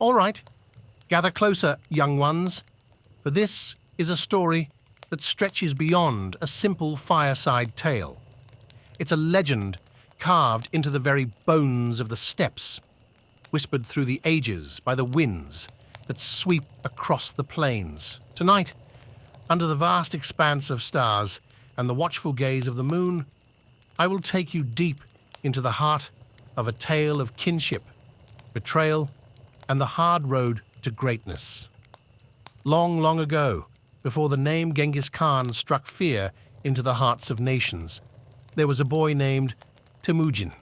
All right, gather closer, young ones, for this is a story that stretches beyond a simple fireside tale. It's a legend carved into the very bones of the steppes, whispered through the ages by the winds that sweep across the plains. Tonight, under the vast expanse of stars and the watchful gaze of the moon, I will take you deep into the heart of a tale of kinship, betrayal, and the hard road to greatness. Long, long ago, before the name Genghis Khan struck fear into the hearts of nations, there was a boy named Temujin.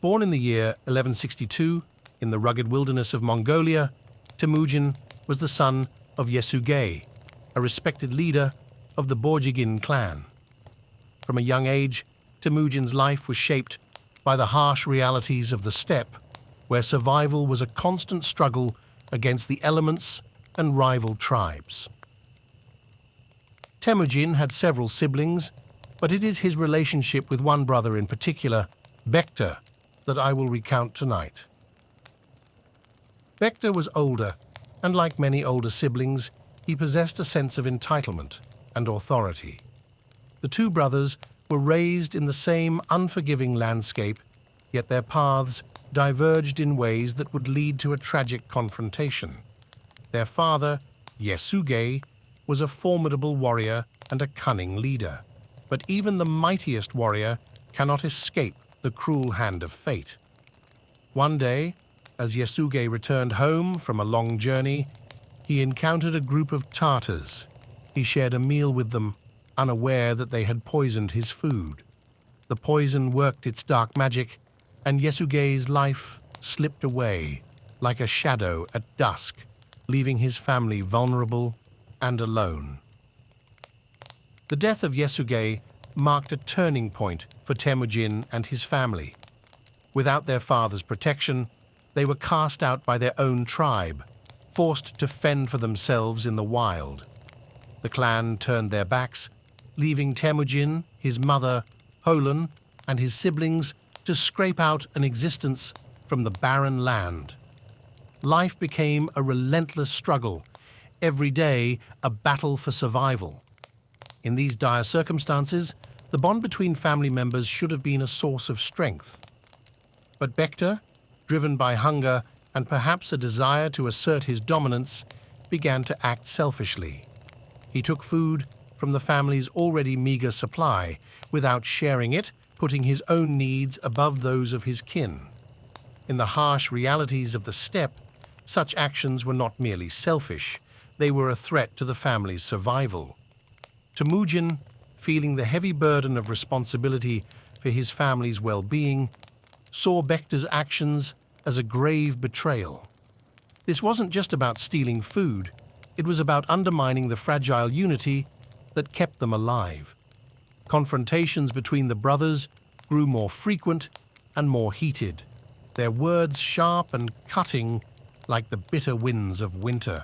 Born in the year 1162 in the rugged wilderness of Mongolia, Temujin was the son of Yesugei, a respected leader of the Borjigin clan. From a young age, Temujin's life was shaped by the harsh realities of the steppe, where survival was a constant struggle against the elements and rival tribes. Temujin had several siblings, but it is his relationship with one brother in particular, Bekta, that I will recount tonight. Bekta was older, and like many older siblings, he possessed a sense of entitlement and authority. The two brothers were raised in the same unforgiving landscape, yet their paths diverged in ways that would lead to a tragic confrontation. Their father, Yesugei, was a formidable warrior and a cunning leader, but even the mightiest warrior cannot escape the cruel hand of fate. One day, as Yesugei returned home from a long journey, he encountered a group of Tartars. He shared a meal with them, unaware that they had poisoned his food. The poison worked its dark magic, and Yesugei's life slipped away like a shadow at dusk, leaving his family vulnerable and alone. The death of Yesugei marked a turning point for Temujin and his family. Without their father's protection, they were cast out by their own tribe, forced to fend for themselves in the wild. The clan turned their backs, leaving Temujin, his mother, Holan, and his siblings to scrape out an existence from the barren land. Life became a relentless struggle, every day a battle for survival. In these dire circumstances, the bond between family members should have been a source of strength. But Bekta, driven by hunger and perhaps a desire to assert his dominance, began to act selfishly. He took food from the family's already meager supply without sharing it, putting his own needs above those of his kin. In the harsh realities of the steppe, such actions were not merely selfish, they were a threat to the family's survival. Temujin, feeling the heavy burden of responsibility for his family's well-being, saw Bekta's actions as a grave betrayal. This wasn't just about stealing food, it was about undermining the fragile unity that kept them alive. Confrontations between the brothers grew more frequent and more heated, their words sharp and cutting like the bitter winds of winter.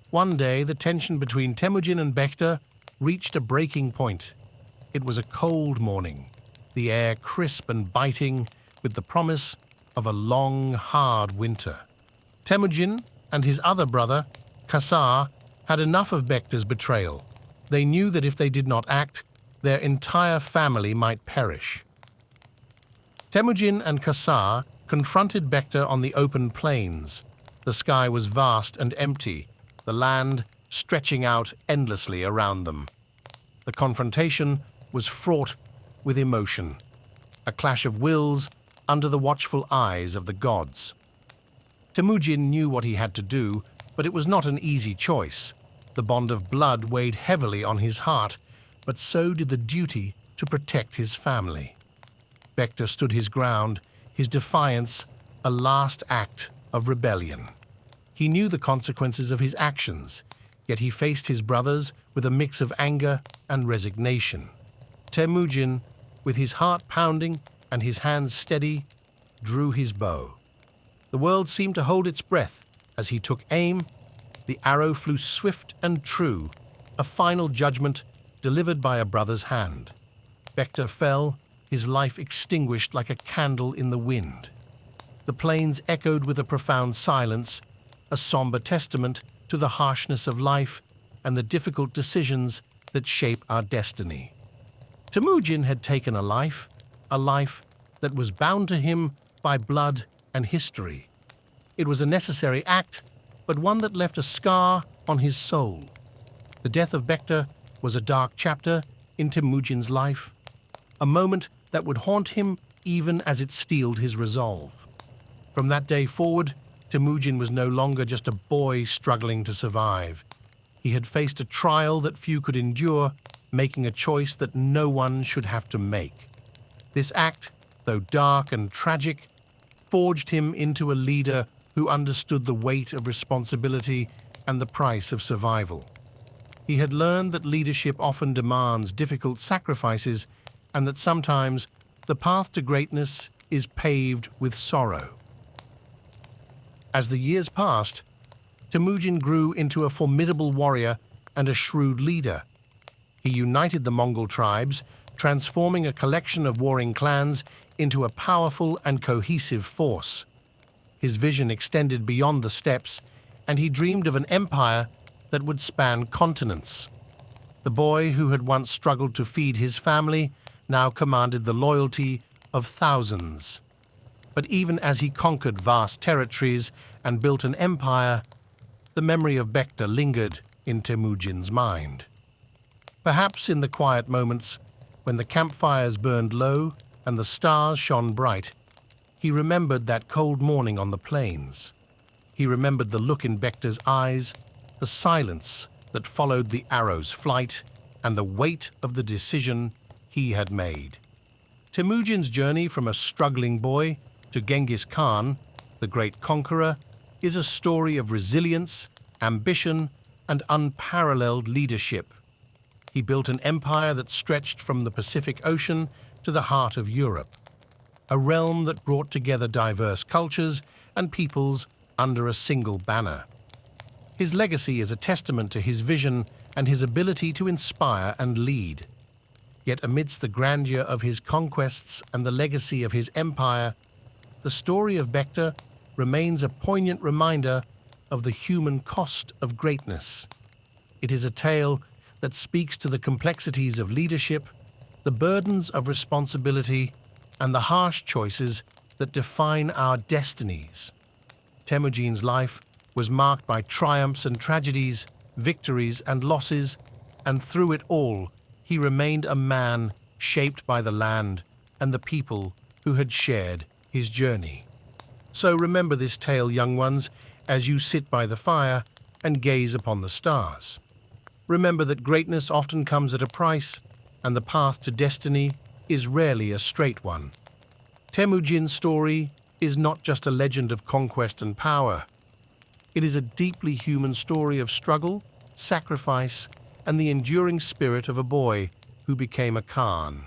One day, the tension between Temujin and Bekta reached a breaking point. It was a cold morning, the air crisp and biting, with the promise of a long, hard winter. Temujin and his other brother, Kasar, had enough of Bekta's betrayal. They knew that if they did not act, their entire family might perish. Temujin and Kasar confronted Bekta on the open plains. The sky was vast and empty, the land stretching out endlessly around them. The confrontation was fraught with emotion, a clash of wills under the watchful eyes of the gods. Temujin knew what he had to do, but it was not an easy choice. The bond of blood weighed heavily on his heart, but so did the duty to protect his family. Bekta stood his ground, his defiance a last act of rebellion. He knew the consequences of his actions, yet he faced his brothers with a mix of anger and resignation. Temujin, with his heart pounding and his hands steady, drew his bow. The world seemed to hold its breath as he took aim. The arrow flew swift and true, a final judgment delivered by a brother's hand. Bekta fell, his life extinguished like a candle in the wind. The plains echoed with a profound silence, a somber testament to the harshness of life and the difficult decisions that shape our destiny. Temujin had taken a life that was bound to him by blood and history. It was a necessary act, but one that left a scar on his soul. The death of Bekta was a dark chapter in Temujin's life, a moment that would haunt him even as it steeled his resolve. From that day forward, Temujin was no longer just a boy struggling to survive. He had faced a trial that few could endure, making a choice that no one should have to make. This act, though dark and tragic, forged him into a leader who understood the weight of responsibility and the price of survival. He had learned that leadership often demands difficult sacrifices and that sometimes the path to greatness is paved with sorrow. As the years passed, Temujin grew into a formidable warrior and a shrewd leader. He united the Mongol tribes, transforming a collection of warring clans into a powerful and cohesive force. His vision extended beyond the steppes, and he dreamed of an empire that would span continents. The boy who had once struggled to feed his family now commanded the loyalty of thousands. But even as he conquered vast territories and built an empire, the memory of Bekta lingered in Temujin's mind. Perhaps in the quiet moments, when the campfires burned low and the stars shone bright, he remembered that cold morning on the plains. He remembered the look in Bekta's eyes, the silence that followed the arrow's flight, and the weight of the decision he had made. Temujin's journey from a struggling boy to Genghis Khan, the great conqueror, is a story of resilience, ambition, and unparalleled leadership. He built an empire that stretched from the Pacific Ocean to the heart of Europe, a realm that brought together diverse cultures and peoples under a single banner. His legacy is a testament to his vision and his ability to inspire and lead. Yet amidst the grandeur of his conquests and the legacy of his empire, the story of Bekta remains a poignant reminder of the human cost of greatness. It is a tale that speaks to the complexities of leadership, the burdens of responsibility, and the harsh choices that define our destinies. Temujin's life was marked by triumphs and tragedies, victories and losses, and through it all, he remained a man shaped by the land and the people who had shared his journey. So remember this tale, young ones, as you sit by the fire and gaze upon the stars. Remember that greatness often comes at a price, and the path to destiny is rarely a straight one. Temujin's story is not just a legend of conquest and power. It is a deeply human story of struggle, sacrifice, and the enduring spirit of a boy who became a Khan.